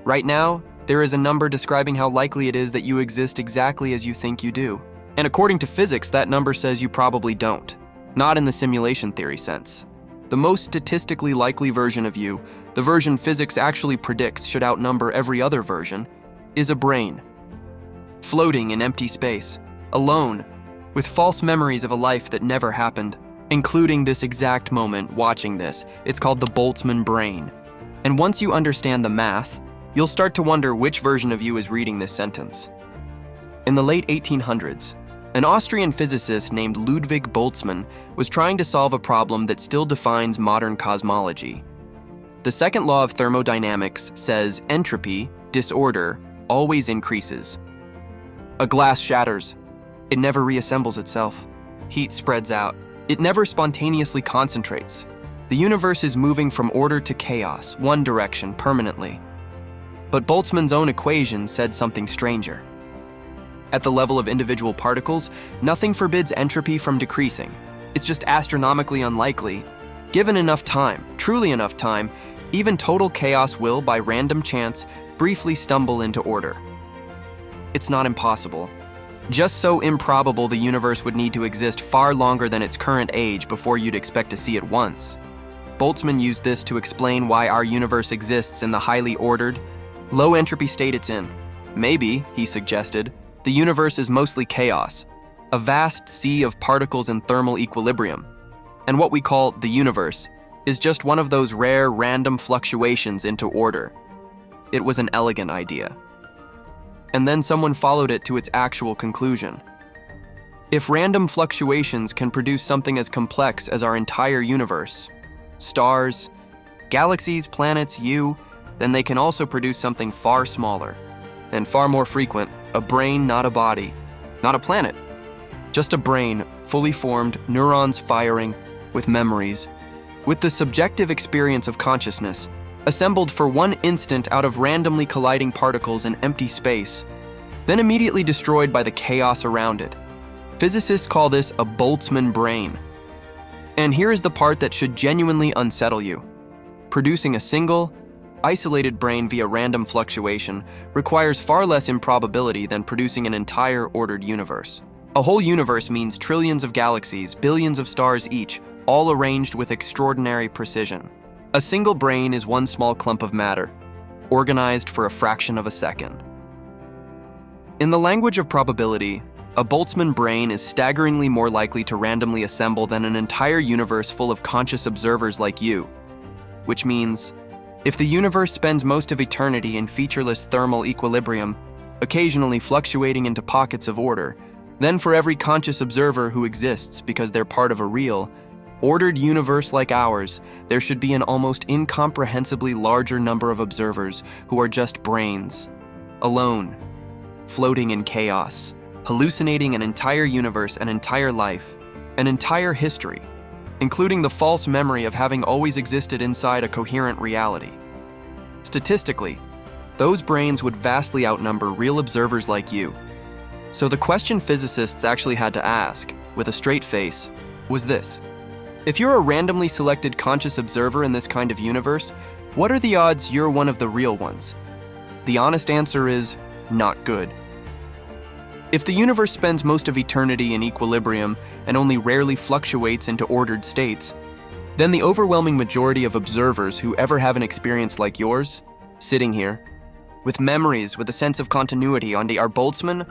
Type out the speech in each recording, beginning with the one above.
Right now, there is a number describing how likely it is that you exist exactly as you think you do. And according to physics, that number says you probably don't. Not in the simulation theory sense. The most statistically likely version of you, the version physics actually predicts should outnumber every other version, is a brain. Floating in empty space, alone, with false memories of a life that never happened, including this exact moment watching this. It's called the Boltzmann Brain. And once you understand the math, you'll start to wonder which version of you is reading this sentence. In the late 1800s, an Austrian physicist named Ludwig Boltzmann was trying to solve a problem that still defines modern cosmology. The second law of thermodynamics says entropy, disorder, always increases. A glass shatters. It never reassembles itself. Heat spreads out. It never spontaneously concentrates. The universe is moving from order to chaos, one direction, permanently. But Boltzmann's own equation said something stranger. At the level of individual particles, nothing forbids entropy from decreasing. It's just astronomically unlikely. Given enough time, truly enough time, even total chaos will, by random chance, briefly stumble into order. It's not impossible. Just so improbable the universe would need to exist far longer than its current age before you'd expect to see it once. Boltzmann used this to explain why our universe exists in the highly ordered, low-entropy state it's in. Maybe, he suggested, the universe is mostly chaos, a vast sea of particles in thermal equilibrium. And what we call the universe is just one of those rare random fluctuations into order. It was an elegant idea. And then someone followed it to its actual conclusion. If random fluctuations can produce something as complex as our entire universe, stars, galaxies, planets, you, then they can also produce something far smaller and far more frequent, a brain, not a body, not a planet. Just a brain, fully formed, neurons firing, with memories, with the subjective experience of consciousness, assembled for one instant out of randomly colliding particles in empty space, then immediately destroyed by the chaos around it. Physicists call this a Boltzmann brain. And here is the part that should genuinely unsettle you. Producing a single, isolated brain via random fluctuation requires far less improbability than producing an entire ordered universe. A whole universe means trillions of galaxies, billions of stars each, all arranged with extraordinary precision. A single brain is one small clump of matter, organized for a fraction of a second. In the language of probability, a Boltzmann brain is staggeringly more likely to randomly assemble than an entire universe full of conscious observers like you. Which means, if the universe spends most of eternity in featureless thermal equilibrium, occasionally fluctuating into pockets of order, then for every conscious observer who exists because they're part of a real, ordered universe like ours, there should be an almost incomprehensibly larger number of observers who are just brains, alone, floating in chaos, hallucinating an entire universe, an entire life, an entire history, including the false memory of having always existed inside a coherent reality. Statistically, those brains would vastly outnumber real observers like you. So the question physicists actually had to ask, with a straight face, was this: if you're a randomly selected conscious observer in this kind of universe, what are the odds you're one of the real ones? The honest answer is not good. If the universe spends most of eternity in equilibrium and only rarely fluctuates into ordered states, then the overwhelming majority of observers who ever have an experience like yours, sitting here, with memories, with a sense of continuity on our Boltzmann,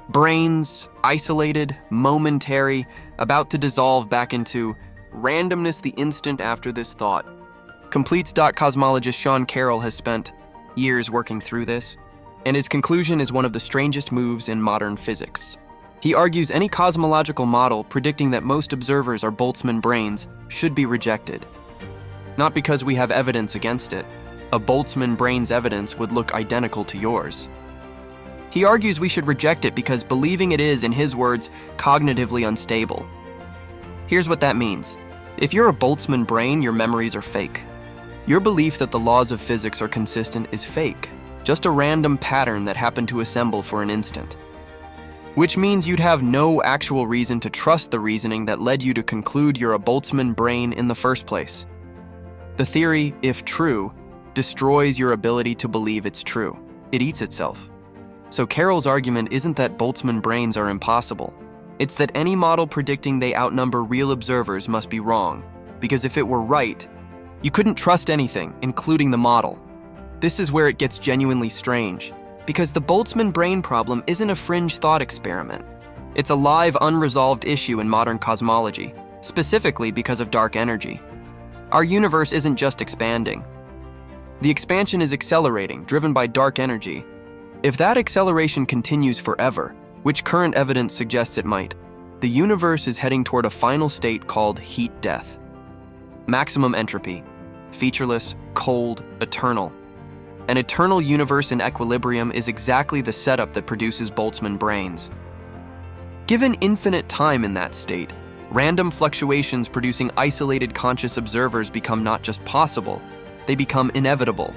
brains, isolated, momentary, about to dissolve back into randomness the instant after this thought. Completes. Cosmologist Sean Carroll has spent years working through this, and his conclusion is one of the strangest moves in modern physics. He argues any cosmological model predicting that most observers are Boltzmann brains should be rejected. Not because we have evidence against it. A Boltzmann brain's evidence would look identical to yours. He argues we should reject it because believing it is, in his words, cognitively unstable. Here's what that means. If you're a Boltzmann brain, your memories are fake. Your belief that the laws of physics are consistent is fake, just a random pattern that happened to assemble for an instant. Which means you'd have no actual reason to trust the reasoning that led you to conclude you're a Boltzmann brain in the first place. The theory, if true, destroys your ability to believe it's true. It eats itself. So Carroll's argument isn't that Boltzmann brains are impossible. It's that any model predicting they outnumber real observers must be wrong, because if it were right, you couldn't trust anything, including the model. This is where it gets genuinely strange, because the Boltzmann brain problem isn't a fringe thought experiment. It's a live, unresolved issue in modern cosmology, specifically because of dark energy. Our universe isn't just expanding. The expansion is accelerating, driven by dark energy. If that acceleration continues forever, which current evidence suggests it might, the universe is heading toward a final state called heat death. Maximum entropy, featureless, cold, eternal. An eternal universe in equilibrium is exactly the setup that produces Boltzmann brains. Given infinite time in that state, random fluctuations producing isolated conscious observers become not just possible, they become inevitable,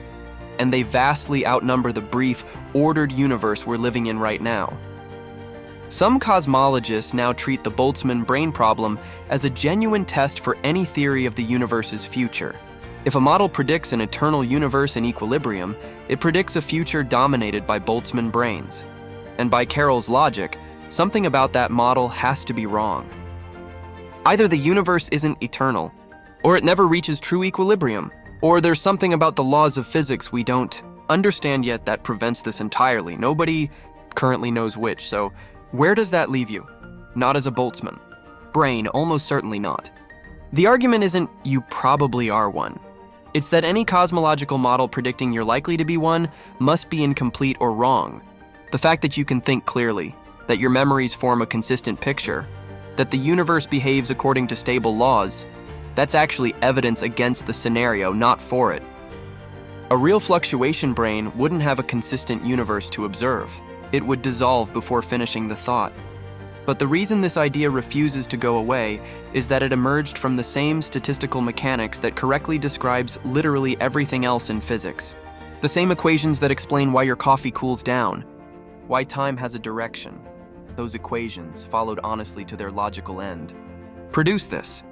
and they vastly outnumber the brief, ordered universe we're living in right now. Some cosmologists now treat the Boltzmann brain problem as a genuine test for any theory of the universe's future. If a model predicts an eternal universe in equilibrium, it predicts a future dominated by Boltzmann brains. And by Carroll's logic, something about that model has to be wrong. Either the universe isn't eternal, or it never reaches true equilibrium, or there's something about the laws of physics we don't understand yet that prevents this entirely. Nobody currently knows which, so where does that leave you? Not as a Boltzmann brain, almost certainly not. The argument isn't you probably are one. It's that any cosmological model predicting you're likely to be one must be incomplete or wrong. The fact that you can think clearly, that your memories form a consistent picture, that the universe behaves according to stable laws, that's actually evidence against the scenario, not for it. A real fluctuation brain wouldn't have a consistent universe to observe. It would dissolve before finishing the thought. But the reason this idea refuses to go away is that it emerged from the same statistical mechanics that correctly describes literally everything else in physics. The same equations that explain why your coffee cools down, why time has a direction. Those equations, followed honestly to their logical end, produce this.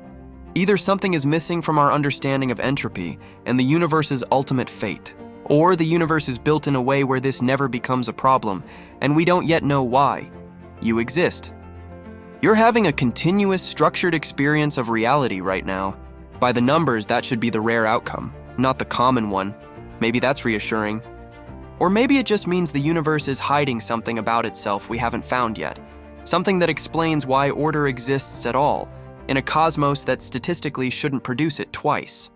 Either something is missing from our understanding of entropy and the universe's ultimate fate, or the universe is built in a way where this never becomes a problem, and we don't yet know why. You exist. You're having a continuous, structured experience of reality right now. By the numbers, that should be the rare outcome, not the common one. Maybe that's reassuring. Or maybe it just means the universe is hiding something about itself we haven't found yet, something that explains why order exists at all, in a cosmos that statistically shouldn't produce it twice.